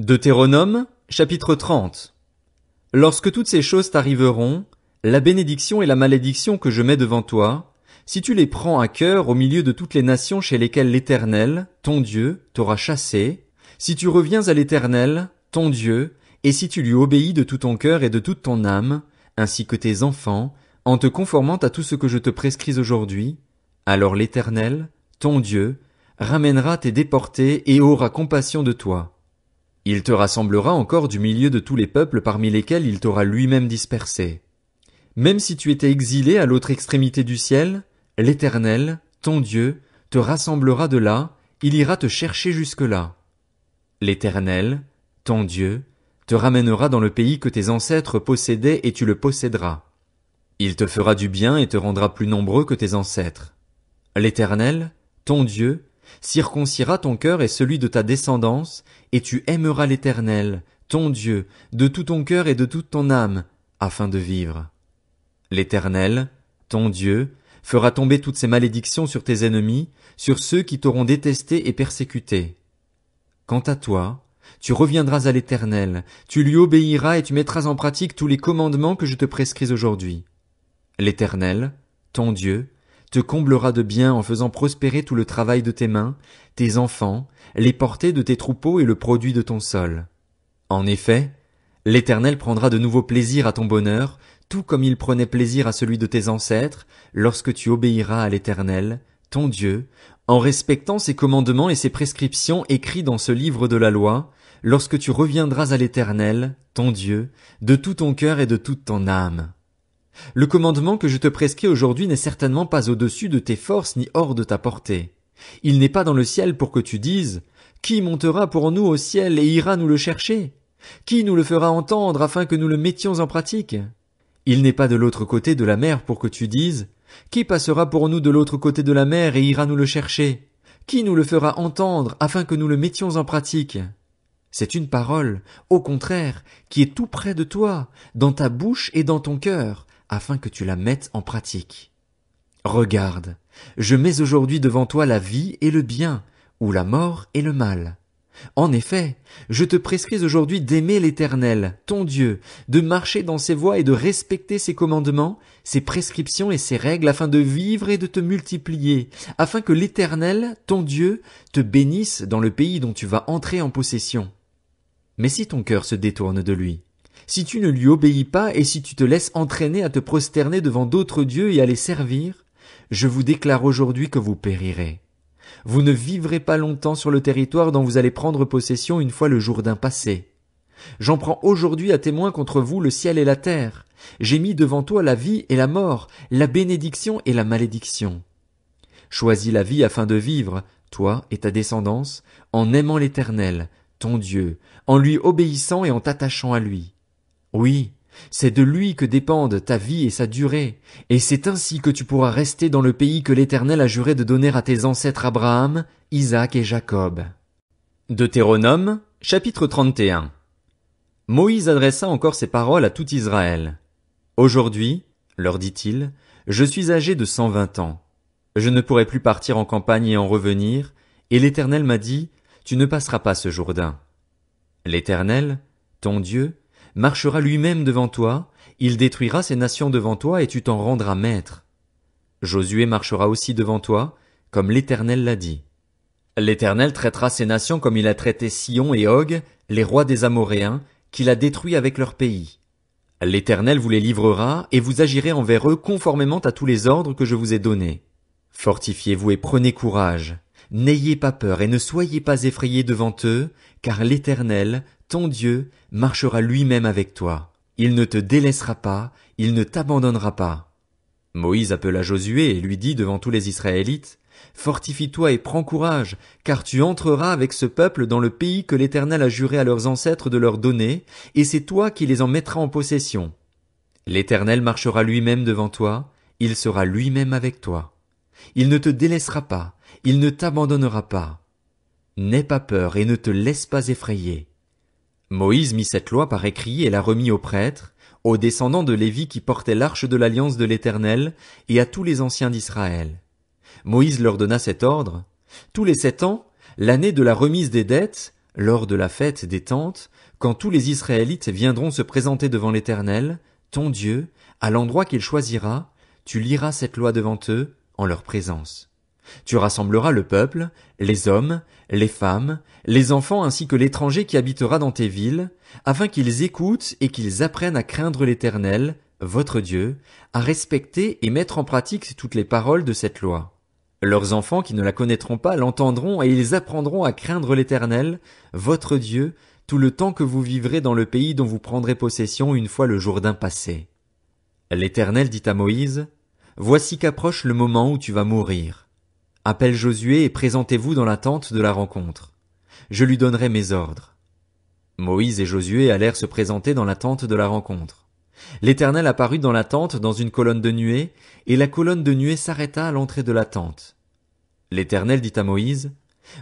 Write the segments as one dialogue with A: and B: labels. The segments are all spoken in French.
A: Deutéronome, chapitre 30. Lorsque toutes ces choses t'arriveront, la bénédiction et la malédiction que je mets devant toi, si tu les prends à cœur au milieu de toutes les nations chez lesquelles l'Éternel, ton Dieu, t'aura chassé, si tu reviens à l'Éternel, ton Dieu, et si tu lui obéis de tout ton cœur et de toute ton âme, ainsi que tes enfants, en te conformant à tout ce que je te prescris aujourd'hui, alors l'Éternel, ton Dieu, ramènera tes déportés et aura compassion de toi. Il te rassemblera encore du milieu de tous les peuples parmi lesquels il t'aura lui-même dispersé. Même si tu étais exilé à l'autre extrémité du ciel, l'Éternel, ton Dieu, te rassemblera de là, il ira te chercher jusque-là. L'Éternel, ton Dieu, te ramènera dans le pays que tes ancêtres possédaient et tu le posséderas. Il te fera du bien et te rendra plus nombreux que tes ancêtres. L'Éternel, ton Dieu, circoncira ton cœur et celui de ta descendance, et tu aimeras l'Éternel, ton Dieu, de tout ton cœur et de toute ton âme, afin de vivre. L'Éternel, ton Dieu, fera tomber toutes ces malédictions sur tes ennemis, sur ceux qui t'auront détesté et persécuté. Quant à toi, tu reviendras à l'Éternel, tu lui obéiras et tu mettras en pratique tous les commandements que je te prescris aujourd'hui. L'Éternel, ton Dieu, te comblera de bien en faisant prospérer tout le travail de tes mains, tes enfants, les portées de tes troupeaux et le produit de ton sol. En effet, l'Éternel prendra de nouveau plaisir à ton bonheur, tout comme il prenait plaisir à celui de tes ancêtres, lorsque tu obéiras à l'Éternel, ton Dieu, en respectant ses commandements et ses prescriptions écrits dans ce livre de la loi, lorsque tu reviendras à l'Éternel, ton Dieu, de tout ton cœur et de toute ton âme. Le commandement que je te prescris aujourd'hui n'est certainement pas au-dessus de tes forces ni hors de ta portée. Il n'est pas dans le ciel pour que tu dises « Qui montera pour nous au ciel et ira nous le chercher? Qui nous le fera entendre afin que nous le mettions en pratique ?» Il n'est pas de l'autre côté de la mer pour que tu dises « Qui passera pour nous de l'autre côté de la mer et ira nous le chercher? Qui nous le fera entendre afin que nous le mettions en pratique ?» C'est une parole, au contraire, qui est tout près de toi, dans ta bouche et dans ton cœur, afin que tu la mettes en pratique. Regarde, je mets aujourd'hui devant toi la vie et le bien, ou la mort et le mal. En effet, je te prescris aujourd'hui d'aimer l'Éternel, ton Dieu, de marcher dans ses voies et de respecter ses commandements, ses prescriptions et ses règles afin de vivre et de te multiplier, afin que l'Éternel, ton Dieu, te bénisse dans le pays dont tu vas entrer en possession. Mais si ton cœur se détourne de lui, si tu ne lui obéis pas et si tu te laisses entraîner à te prosterner devant d'autres dieux et à les servir, je vous déclare aujourd'hui que vous périrez. Vous ne vivrez pas longtemps sur le territoire dont vous allez prendre possession une fois le Jourdain passé. J'en prends aujourd'hui à témoin contre vous le ciel et la terre. J'ai mis devant toi la vie et la mort, la bénédiction et la malédiction. Choisis la vie afin de vivre, toi et ta descendance, en aimant l'Éternel, ton Dieu, en lui obéissant et en t'attachant à lui. Oui, c'est de lui que dépendent ta vie et sa durée, et c'est ainsi que tu pourras rester dans le pays que l'Éternel a juré de donner à tes ancêtres Abraham, Isaac et Jacob. Deutéronome, chapitre 31. Moïse adressa encore ces paroles à tout Israël. Aujourd'hui, leur dit-il, je suis âgé de 120 ans. Je ne pourrai plus partir en campagne et en revenir, et l'Éternel m'a dit, tu ne passeras pas ce Jourdain. L'Éternel, ton Dieu, marchera lui-même devant toi, il détruira ces nations devant toi et tu t'en rendras maître. Josué marchera aussi devant toi, comme l'Éternel l'a dit. L'Éternel traitera ces nations comme il a traité Sihon et Og, les rois des Amoréens, qu'il a détruits avec leur pays. L'Éternel vous les livrera et vous agirez envers eux conformément à tous les ordres que je vous ai donnés. Fortifiez-vous et prenez courage. N'ayez pas peur et ne soyez pas effrayés devant eux, car l'Éternel, ton Dieu, marchera lui-même avec toi. Il ne te délaissera pas, il ne t'abandonnera pas. Moïse appela Josué et lui dit devant tous les Israélites, fortifie-toi et prends courage, car tu entreras avec ce peuple dans le pays que l'Éternel a juré à leurs ancêtres de leur donner, et c'est toi qui les en mettras en possession. L'Éternel marchera lui-même devant toi, il sera lui-même avec toi. Il ne te délaissera pas, il ne t'abandonnera pas. N'aie pas peur et ne te laisse pas effrayer. Moïse mit cette loi par écrit et la remit aux prêtres, aux descendants de Lévi qui portaient l'arche de l'alliance de l'Éternel, et à tous les anciens d'Israël. Moïse leur donna cet ordre. Tous les 7 ans, l'année de la remise des dettes, Lors de la fête des tentes, quand tous les Israélites viendront se présenter devant l'Éternel, ton Dieu, à l'endroit qu'il choisira, tu liras cette loi devant eux, en leur présence. Tu rassembleras le peuple, les hommes, les femmes, les enfants ainsi que l'étranger qui habitera dans tes villes, afin qu'ils écoutent et qu'ils apprennent à craindre l'Éternel, votre Dieu, à respecter et mettre en pratique toutes les paroles de cette loi. Leurs enfants qui ne la connaîtront pas l'entendront et ils apprendront à craindre l'Éternel, votre Dieu, tout le temps que vous vivrez dans le pays dont vous prendrez possession une fois le Jourdain passé. L'Éternel dit à Moïse, voici qu'approche le moment où tu vas mourir. Appelle Josué et présentez-vous dans la tente de la rencontre. Je lui donnerai mes ordres. Moïse et Josué allèrent se présenter dans la tente de la rencontre. L'Éternel apparut dans la tente dans une colonne de nuée, et la colonne de nuée s'arrêta à l'entrée de la tente. L'Éternel dit à Moïse,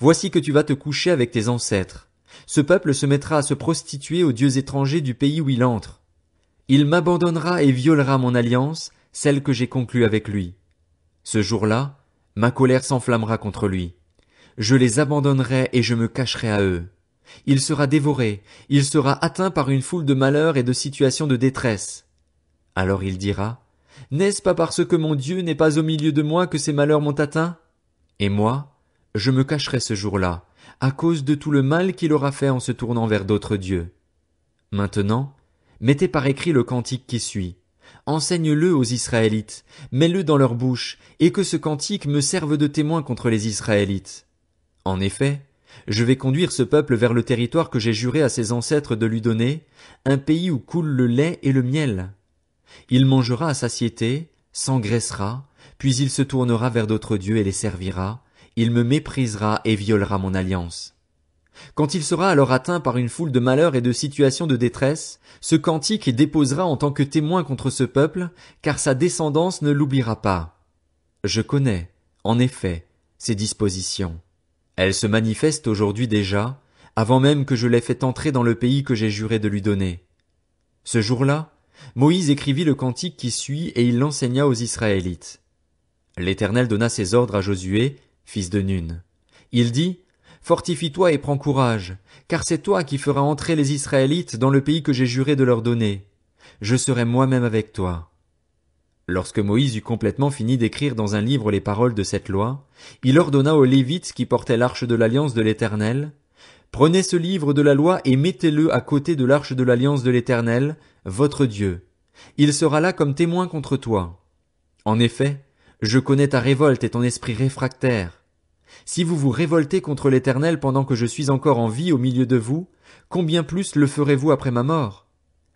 A: voici que tu vas te coucher avec tes ancêtres. Ce peuple se mettra à se prostituer aux dieux étrangers du pays où il entre. Il m'abandonnera et violera mon alliance, celle que j'ai conclue avec lui. Ce jour-là, ma colère s'enflammera contre lui. Je les abandonnerai et je me cacherai à eux. Il sera dévoré, il sera atteint par une foule de malheurs et de situations de détresse. Alors il dira, n'est-ce pas parce que mon Dieu n'est pas au milieu de moi que ces malheurs m'ont atteint? Et moi, je me cacherai ce jour-là, à cause de tout le mal qu'il aura fait en se tournant vers d'autres dieux. Maintenant, mettez par écrit le cantique qui suit. Enseigne-le aux Israélites, mets-le dans leur bouche, et que ce cantique me serve de témoin contre les Israélites. En effet, je vais conduire ce peuple vers le territoire que j'ai juré à ses ancêtres de lui donner, un pays où coule le lait et le miel. Il mangera à satiété, s'engraissera, puis il se tournera vers d'autres dieux et les servira, il me méprisera et violera mon alliance. Quand il sera alors atteint par une foule de malheurs et de situations de détresse, ce cantique déposera en tant que témoin contre ce peuple, car sa descendance ne l'oubliera pas. Je connais, en effet, ses dispositions. Elles se manifestent aujourd'hui déjà, avant même que je l'aie fait entrer dans le pays que j'ai juré de lui donner. Ce jour-là, Moïse écrivit le cantique qui suit et il l'enseigna aux Israélites. L'Éternel donna ses ordres à Josué, fils de Nun. Il dit, fortifie-toi et prends courage, car c'est toi qui feras entrer les Israélites dans le pays que j'ai juré de leur donner. Je serai moi-même avec toi. Lorsque Moïse eut complètement fini d'écrire dans un livre les paroles de cette loi, il ordonna aux Lévites qui portaient l'arche de l'alliance de l'Éternel, prenez ce livre de la loi et mettez-le à côté de l'arche de l'alliance de l'Éternel, votre Dieu. Il sera là comme témoin contre toi. En effet, je connais ta révolte et ton esprit réfractaire. Si vous vous révoltez contre l'Éternel pendant que je suis encore en vie au milieu de vous, combien plus le ferez-vous après ma mort?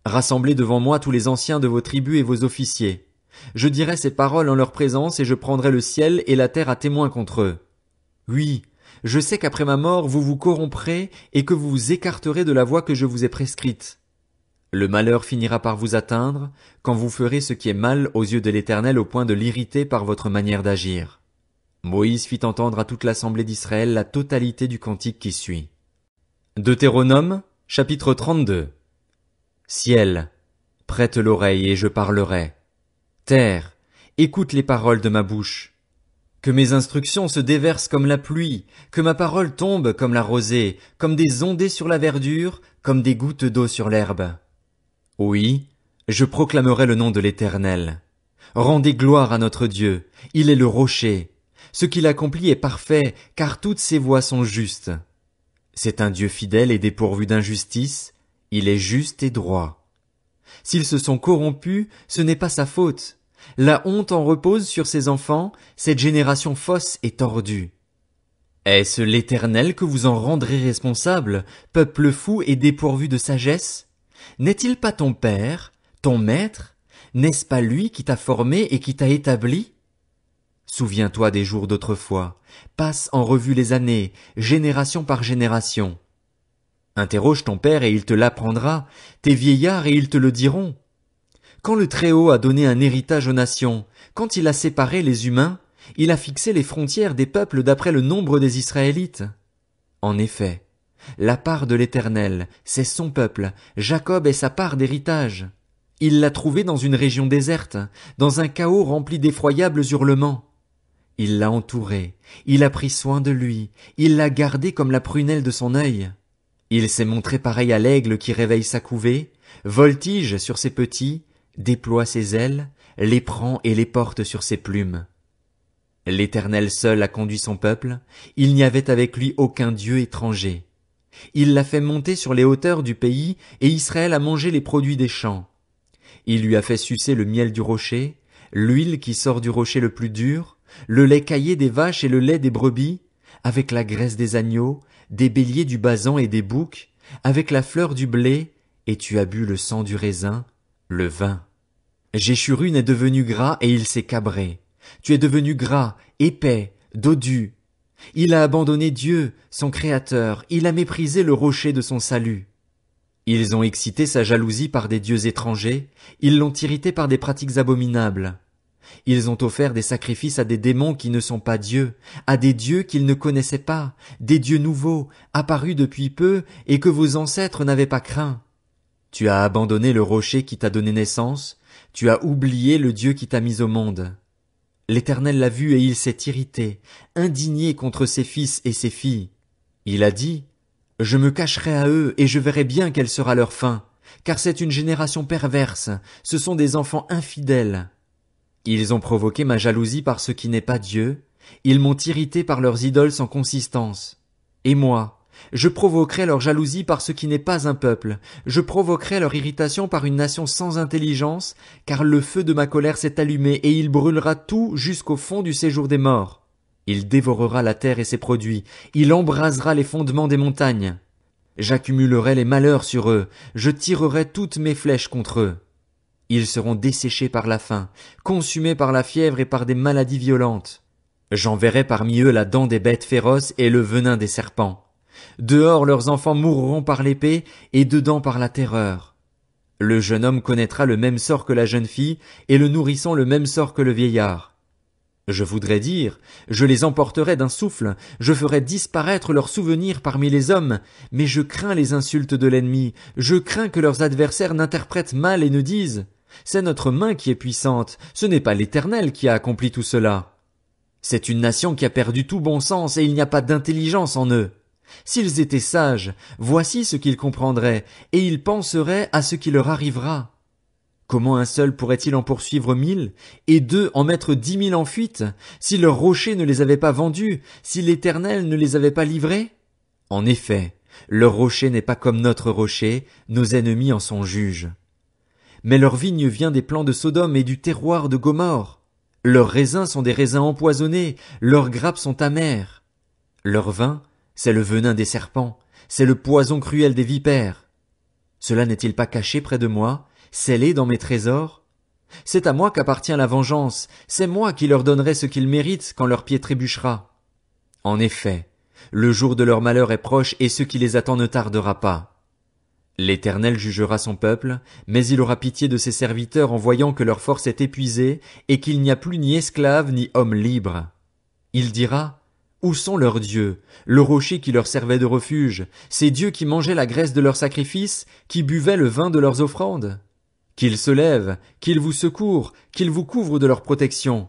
A: Rassemblez devant moi tous les anciens de vos tribus et vos officiers. Je dirai ces paroles en leur présence et je prendrai le ciel et la terre à témoin contre eux. Oui, je sais qu'après ma mort vous vous corromprez et que vous vous écarterez de la voie que je vous ai prescrite. Le malheur finira par vous atteindre quand vous ferez ce qui est mal aux yeux de l'Éternel au point de l'irriter par votre manière d'agir. Moïse fit entendre à toute l'assemblée d'Israël la totalité du cantique qui suit. Deutéronome, chapitre 32. Ciel, prête l'oreille et je parlerai. Terre, écoute les paroles de ma bouche. Que mes instructions se déversent comme la pluie, que ma parole tombe comme la rosée, comme des ondées sur la verdure, comme des gouttes d'eau sur l'herbe. Oui, je proclamerai le nom de l'Éternel. Rendez gloire à notre Dieu, il est le rocher. Ce qu'il accomplit est parfait, car toutes ses voies sont justes. C'est un Dieu fidèle et dépourvu d'injustice, il est juste et droit. S'ils se sont corrompus, ce n'est pas sa faute. La honte en repose sur ses enfants, cette génération fausse et tordue. Est-ce l'Éternel que vous en rendrez responsable, peuple fou et dépourvu de sagesse? N'est-il pas ton père, ton maître? N'est-ce pas lui qui t'a formé et qui t'a établi? Souviens-toi des jours d'autrefois, passe en revue les années, génération par génération. Interroge ton père et il te l'apprendra, tes vieillards et ils te le diront. Quand le Très-Haut a donné un héritage aux nations, quand il a séparé les humains, il a fixé les frontières des peuples d'après le nombre des Israélites. En effet, la part de l'Éternel, c'est son peuple, Jacob est sa part d'héritage. Il l'a trouvé dans une région déserte, dans un chaos rempli d'effroyables hurlements. Il l'a entouré, il a pris soin de lui, il l'a gardé comme la prunelle de son œil. Il s'est montré pareil à l'aigle qui réveille sa couvée, voltige sur ses petits, déploie ses ailes, les prend et les porte sur ses plumes. L'Éternel seul a conduit son peuple, il n'y avait avec lui aucun dieu étranger. Il l'a fait monter sur les hauteurs du pays, et Israël a mangé les produits des champs. Il lui a fait sucer le miel du rocher, l'huile qui sort du rocher le plus dur, le lait caillé des vaches et le lait des brebis, avec la graisse des agneaux, des béliers du basan et des boucs, avec la fleur du blé, et tu as bu le sang du raisin, le vin. Jéshurun est devenu gras et il s'est cabré. Tu es devenu gras, épais, dodu. Il a abandonné Dieu, son Créateur, il a méprisé le rocher de son salut. Ils ont excité sa jalousie par des dieux étrangers, ils l'ont irrité par des pratiques abominables. Ils ont offert des sacrifices à des démons qui ne sont pas dieux, à des dieux qu'ils ne connaissaient pas, des dieux nouveaux, apparus depuis peu et que vos ancêtres n'avaient pas craints. Tu as abandonné le rocher qui t'a donné naissance, tu as oublié le Dieu qui t'a mis au monde. L'Éternel l'a vu et il s'est irrité, indigné contre ses fils et ses filles. Il a dit, « Je me cacherai à eux et je verrai bien quelle sera leur fin, car c'est une génération perverse, ce sont des enfants infidèles. Ils ont provoqué ma jalousie par ce qui n'est pas Dieu, ils m'ont irrité par leurs idoles sans consistance. Et moi, je provoquerai leur jalousie par ce qui n'est pas un peuple, je provoquerai leur irritation par une nation sans intelligence, car le feu de ma colère s'est allumé et il brûlera tout jusqu'au fond du séjour des morts. Il dévorera la terre et ses produits, il embrasera les fondements des montagnes. J'accumulerai les malheurs sur eux, je tirerai toutes mes flèches contre eux. Ils seront desséchés par la faim, consumés par la fièvre et par des maladies violentes. J'enverrai parmi eux la dent des bêtes féroces et le venin des serpents. Dehors leurs enfants mourront par l'épée, et dedans par la terreur. Le jeune homme connaîtra le même sort que la jeune fille, et le nourrisson le même sort que le vieillard. Je voudrais dire, je les emporterai d'un souffle, je ferai disparaître leurs souvenirs parmi les hommes, mais je crains les insultes de l'ennemi, je crains que leurs adversaires n'interprètent mal et ne disent, c'est notre main qui est puissante, ce n'est pas l'Éternel qui a accompli tout cela. C'est une nation qui a perdu tout bon sens et il n'y a pas d'intelligence en eux. S'ils étaient sages, voici ce qu'ils comprendraient, et ils penseraient à ce qui leur arrivera. Comment un seul pourrait-il en poursuivre 1000, et deux en mettre 10 000 en fuite, si leur rocher ne les avait pas vendus, si l'Éternel ne les avait pas livrés? En effet, leur rocher n'est pas comme notre rocher, nos ennemis en sont juges. Mais leur vigne vient des plants de Sodome et du terroir de Gomorrhe. Leurs raisins sont des raisins empoisonnés, leurs grappes sont amères. Leur vin, c'est le venin des serpents, c'est le poison cruel des vipères. Cela n'est-il pas caché près de moi, scellé dans mes trésors? C'est à moi qu'appartient la vengeance, c'est moi qui leur donnerai ce qu'ils méritent quand leur pied trébuchera. En effet, le jour de leur malheur est proche et ce qui les attend ne tardera pas. L'Éternel jugera son peuple, mais il aura pitié de ses serviteurs en voyant que leur force est épuisée et qu'il n'y a plus ni esclaves ni hommes libres. Il dira, où sont leurs dieux, le rocher qui leur servait de refuge, ces dieux qui mangeaient la graisse de leurs sacrifices, qui buvaient le vin de leurs offrandes? Qu'ils se lèvent, qu'ils vous secourent, qu'ils vous couvrent de leur protection.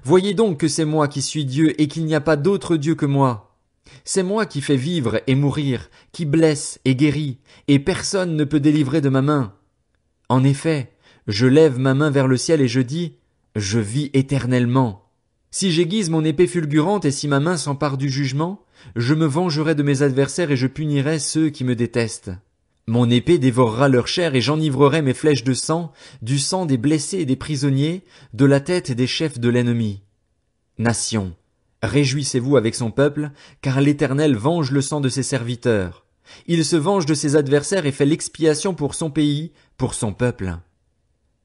A: Voyez donc que c'est moi qui suis Dieu et qu'il n'y a pas d'autre Dieu que moi. C'est moi qui fais vivre et mourir, qui blesse et guérit, et personne ne peut délivrer de ma main. En effet, je lève ma main vers le ciel et je dis, je vis éternellement. Si j'aiguise mon épée fulgurante et si ma main s'empare du jugement, je me vengerai de mes adversaires et je punirai ceux qui me détestent. Mon épée dévorera leur chair et j'enivrerai mes flèches de sang, du sang des blessés et des prisonniers, de la tête des chefs de l'ennemi. Nation, réjouissez-vous avec son peuple, car l'Éternel venge le sang de ses serviteurs. Il se venge de ses adversaires et fait l'expiation pour son pays, pour son peuple.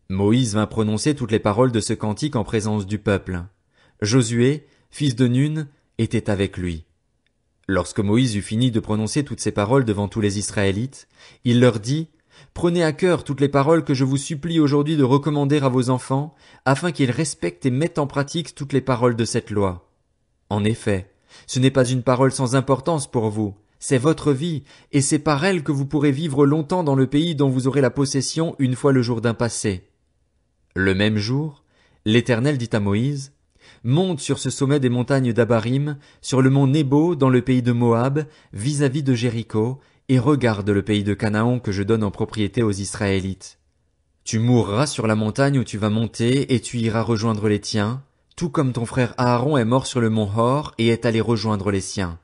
A: Moïse vint prononcer toutes les paroles de ce cantique en présence du peuple. Josué, fils de Nun, était avec lui. Lorsque Moïse eut fini de prononcer toutes ces paroles devant tous les Israélites, il leur dit, « Prenez à cœur toutes les paroles que je vous supplie aujourd'hui de recommander à vos enfants, afin qu'ils respectent et mettent en pratique toutes les paroles de cette loi. En effet, ce n'est pas une parole sans importance pour vous, c'est votre vie, et c'est par elle que vous pourrez vivre longtemps dans le pays dont vous aurez la possession une fois le jour d'un passé. » Le même jour, l'Éternel dit à Moïse, monte sur ce sommet des montagnes d'Abarim, sur le mont Nébo dans le pays de Moab, vis-à-vis de Jéricho, et regarde le pays de Canaan que je donne en propriété aux Israélites. Tu mourras sur la montagne où tu vas monter, et tu iras rejoindre les tiens, tout comme ton frère Aaron est mort sur le mont Hor et est allé rejoindre les siens.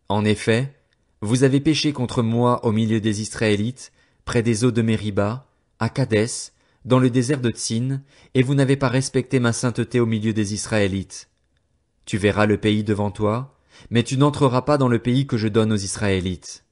A: En effet, vous avez péché contre moi au milieu des Israélites, près des eaux de Mériba, à Kadès, dans le désert de Tsin, et vous n'avez pas respecté ma sainteté au milieu des Israélites. Tu verras le pays devant toi, mais tu n'entreras pas dans le pays que je donne aux Israélites.